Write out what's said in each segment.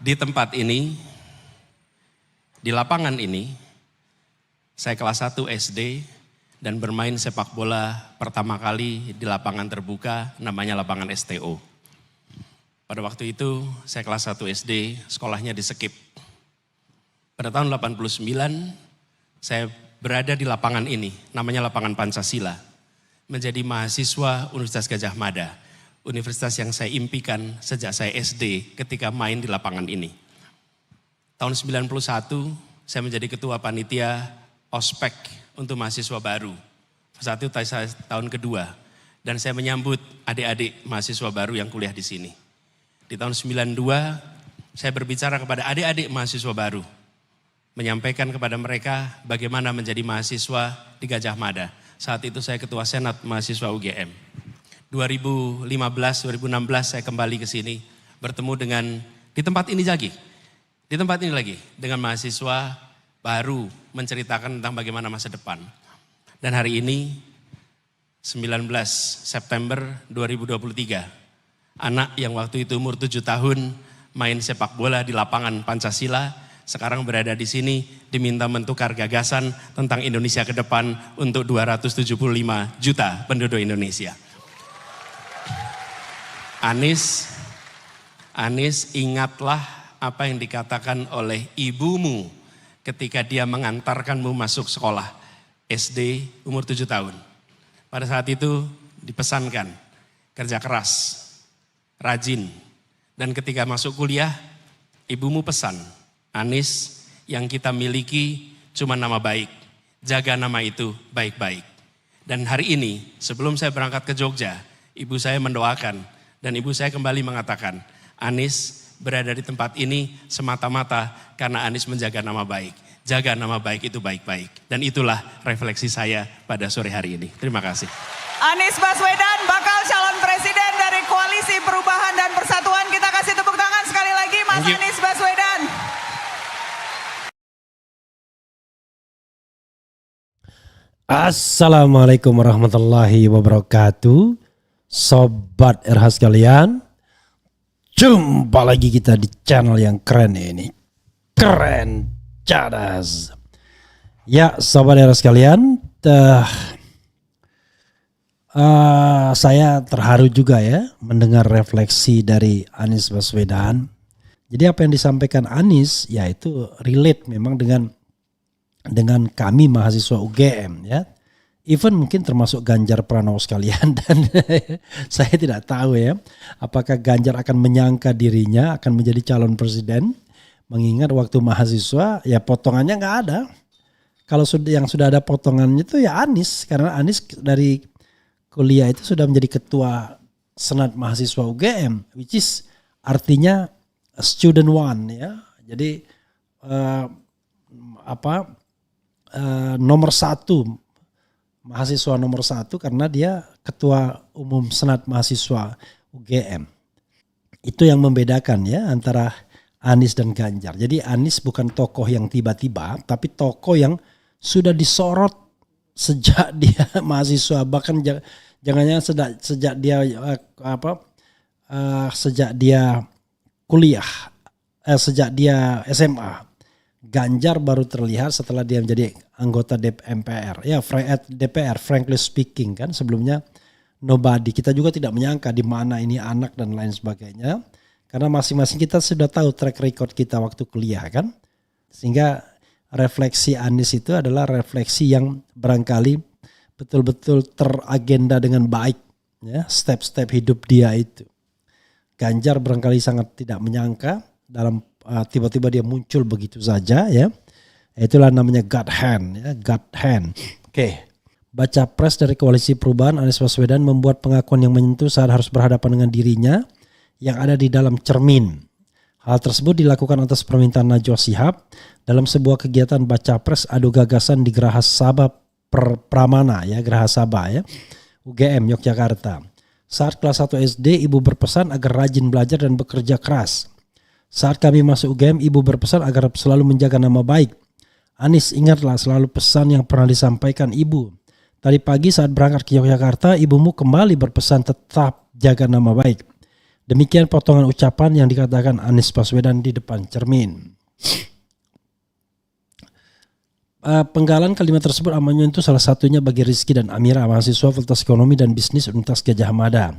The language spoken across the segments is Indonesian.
Di tempat ini, di lapangan ini, saya kelas 1 SD dan bermain sepak bola pertama kali di lapangan terbuka namanya lapangan STO. Pada waktu itu saya kelas 1 SD, sekolahnya di Sekip. Pada tahun 89 saya berada di lapangan ini, namanya lapangan Pancasila. Menjadi mahasiswa Universitas Gadjah Mada, universitas yang saya impikan sejak saya SD ketika main di lapangan ini. Tahun 91 saya menjadi ketua panitia ospek untuk mahasiswa baru. Saat itu saya tahun kedua dan saya menyambut adik-adik mahasiswa baru yang kuliah di sini. Di tahun 92 saya berbicara kepada adik-adik mahasiswa baru, menyampaikan kepada mereka bagaimana menjadi mahasiswa di Gadjah Mada. Saat itu saya ketua senat mahasiswa UGM. 2015-2016 saya kembali ke sini bertemu dengan di tempat ini lagi. Di tempat ini lagi dengan mahasiswa baru menceritakan tentang bagaimana masa depan. Dan hari ini 19 September 2023, anak yang waktu itu umur 7 tahun main sepak bola di lapangan Pancasila sekarang berada di sini diminta menukar gagasan tentang Indonesia ke depan untuk 275 juta penduduk Indonesia. Anies, ingatlah apa yang dikatakan oleh ibumu ketika dia mengantarkanmu masuk sekolah SD umur 7 tahun. Pada saat itu dipesankan kerja keras, rajin, dan ketika masuk kuliah ibumu pesan, Anies, yang kita miliki cuma nama baik, jaga nama itu baik-baik. Dan hari ini sebelum saya berangkat ke Jogja, ibu saya mendoakan dan ibu saya kembali mengatakan, Anies berada di tempat ini semata-mata karena Anies menjaga nama baik. Jaga nama baik itu baik-baik. Dan itulah refleksi saya pada sore hari ini. Terima kasih. Anies Baswedan, bakal calon presiden dari Koalisi Perubahan dan Persatuan. Kita kasih tepuk tangan sekali lagi Mas Anies Baswedan. Assalamualaikum warahmatullahi wabarakatuh. Sobat RH sekalian, jumpa lagi kita di channel yang keren ini. Keren Cadas. Ya Sobat RH sekalian, saya terharu juga ya mendengar refleksi dari Anies Baswedan. Jadi apa yang disampaikan Anies yaitu relate memang dengan kami mahasiswa UGM ya. Even mungkin termasuk Ganjar Pranowo sekalian dan saya tidak tahu ya apakah Ganjar akan menyangka dirinya akan menjadi calon presiden, mengingat waktu mahasiswa ya potongannya nggak ada. Kalau yang sudah ada potongannya itu ya Anies, karena Anies dari kuliah itu sudah menjadi ketua senat mahasiswa UGM, which is artinya student one ya. Jadi nomor satu, mahasiswa nomor satu karena dia ketua umum senat mahasiswa UGM. Itu yang membedakan ya antara Anies dan Ganjar. Jadi Anies bukan tokoh yang tiba-tiba, tapi tokoh yang sudah disorot sejak dia mahasiswa, bahkan jangan-jangan sejak dia kuliah, sejak dia SMA. Ganjar baru terlihat setelah dia menjadi anggota MPR. Ya DPR, frankly speaking kan sebelumnya nobody. Kita juga tidak menyangka di mana ini anak dan lain sebagainya. Karena masing-masing kita sudah tahu track record kita waktu kuliah kan. Sehingga refleksi Anies itu adalah refleksi yang barangkali betul-betul teragenda dengan baik. Ya, step-step hidup dia itu. Ganjar barangkali sangat tidak menyangka dalam tiba-tiba dia muncul begitu saja ya. Itulah namanya God hand ya, God hand. Oke. Baca pres dari Koalisi Perubahan Anies Baswedan membuat pengakuan yang menyentuh saat harus berhadapan dengan dirinya yang ada di dalam cermin. Hal tersebut dilakukan atas permintaan Najwa Shihab dalam sebuah kegiatan baca pres adu gagasan di Geraha Sabah Pramana ya, Geraha Sabah ya, UGM Yogyakarta. Saat kelas 1 SD, ibu berpesan agar rajin belajar dan bekerja keras. Saat kami masuk UGM, ibu berpesan agar selalu menjaga nama baik. Anies, ingatlah selalu pesan yang pernah disampaikan ibu. Tadi pagi saat berangkat ke Yogyakarta, ibumu kembali berpesan tetap jaga nama baik. Demikian potongan ucapan yang dikatakan Anies Baswedan di depan cermin. Penggalan kalimat tersebut amat menyentuh salah satunya bagi Rizky dan Amira, mahasiswa Fakultas Ekonomi dan Bisnis Universitas Gadjah Mada.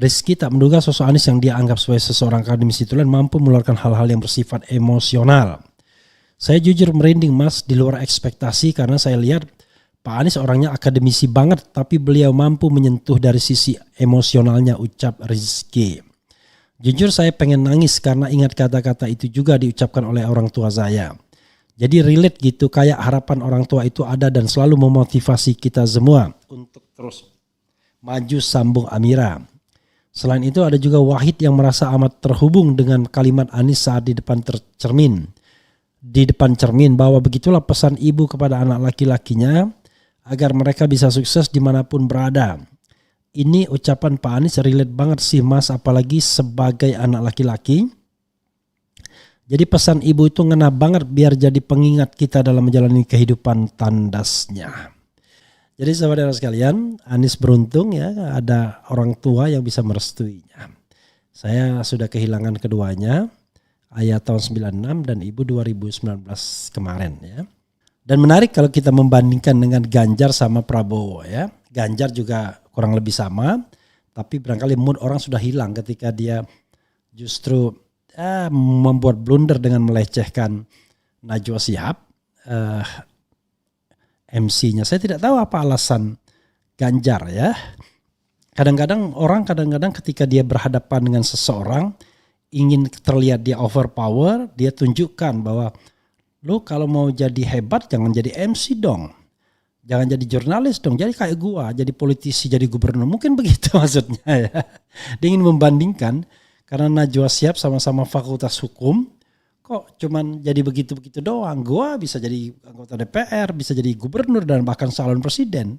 Rizky tak menduga sosok Anies yang dia anggap sebagai seseorang akademisi tulen mampu mengeluarkan hal-hal yang bersifat emosional. Saya jujur merinding Mas, di luar ekspektasi, karena saya lihat Pak Anies orangnya akademisi banget, tapi beliau mampu menyentuh dari sisi emosionalnya, ucap Rizky. Jujur saya pengen nangis karena ingat kata-kata itu juga diucapkan oleh orang tua saya. Jadi relate gitu, kayak harapan orang tua itu ada dan selalu memotivasi kita semua untuk terus maju, sambung Amira. Selain itu ada juga Wahid yang merasa amat terhubung dengan kalimat Anies saat di depan cermin bahwa begitulah pesan ibu kepada anak laki-lakinya agar mereka bisa sukses dimanapun berada. Ini ucapan Pak Anies relate banget sih Mas, apalagi sebagai anak laki-laki. Jadi pesan ibu itu ngena banget biar jadi pengingat kita dalam menjalani kehidupan tandasnya. Jadi saudara sekalian, Anies beruntung ya ada orang tua yang bisa merestuinya. Saya sudah kehilangan keduanya, ayah tahun 96 dan ibu 2019 kemarin ya. Dan menarik kalau kita membandingkan dengan Ganjar sama Prabowo ya. Ganjar juga kurang lebih sama, tapi barangkali mood orang sudah hilang ketika dia justru membuat blunder dengan melecehkan Najwa Shihab. MC-nya. Saya tidak tahu apa alasan Ganjar ya. Kadang-kadang ketika dia berhadapan dengan seseorang ingin terlihat dia overpower, dia tunjukkan bahwa lu kalau mau jadi hebat jangan jadi MC dong. Jangan jadi jurnalis dong, jadi kayak gua, jadi politisi, jadi gubernur. Mungkin begitu maksudnya ya. Dia ingin membandingkan karena Najwa Shihab sama-sama fakultas hukum. Kok cuman jadi begitu-begitu doang. Gua bisa jadi anggota DPR, bisa jadi gubernur dan bahkan calon presiden.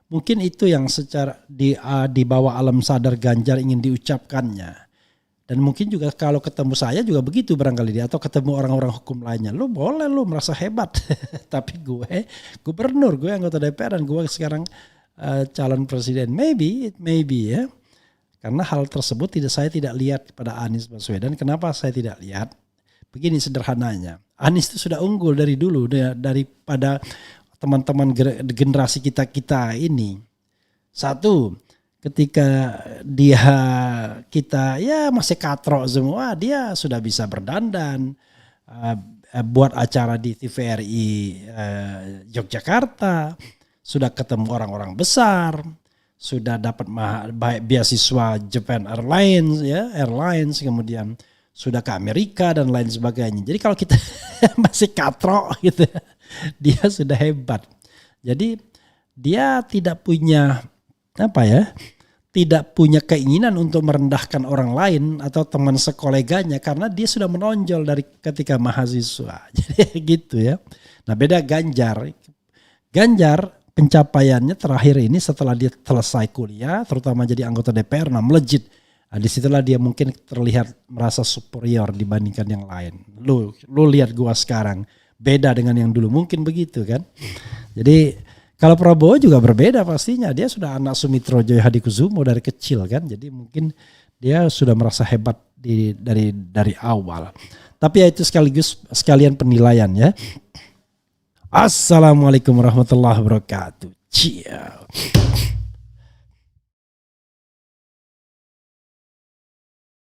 Mungkin itu yang secara di bawah alam sadar Ganjar ingin diucapkannya. Dan mungkin juga kalau ketemu saya juga begitu barangkali dia, atau ketemu orang-orang hukum lainnya. Lu boleh lu merasa hebat. Tapi gue gubernur, gue anggota DPR dan gue sekarang calon presiden. Maybe ya. Karena hal tersebut saya tidak lihat pada Anies Baswedan. Kenapa saya tidak lihat? Begini sederhananya, Anies itu sudah unggul dari dulu daripada teman-teman generasi kita ini. Satu, ketika kita ya masih katrok semua, dia sudah bisa berdandan, buat acara di TVRI Yogyakarta, sudah ketemu orang-orang besar, sudah dapat beasiswa Japan Airlines, kemudian sudah ke Amerika dan lain sebagainya. Jadi kalau kita masih katrok gitu, dia sudah hebat. Jadi dia tidak punya tidak punya keinginan untuk merendahkan orang lain atau teman sekoleganya karena dia sudah menonjol dari ketika mahasiswa. Jadi gitu ya. Nah beda Ganjar. Ganjar pencapaiannya terakhir ini setelah dia selesai kuliah, terutama jadi anggota DPR, melejit. Nah, disitulah dia mungkin terlihat merasa superior dibandingkan yang lain. Lu lihat gua sekarang beda dengan yang dulu, mungkin begitu kan. Jadi kalau Prabowo juga berbeda pastinya, dia sudah anak Sumitro Joyo Hadikusumo dari kecil kan. Jadi mungkin dia sudah merasa hebat dari awal. Tapi ya itu sekalian penilaian ya. Assalamualaikum warahmatullahi wabarakatuh. Ciao.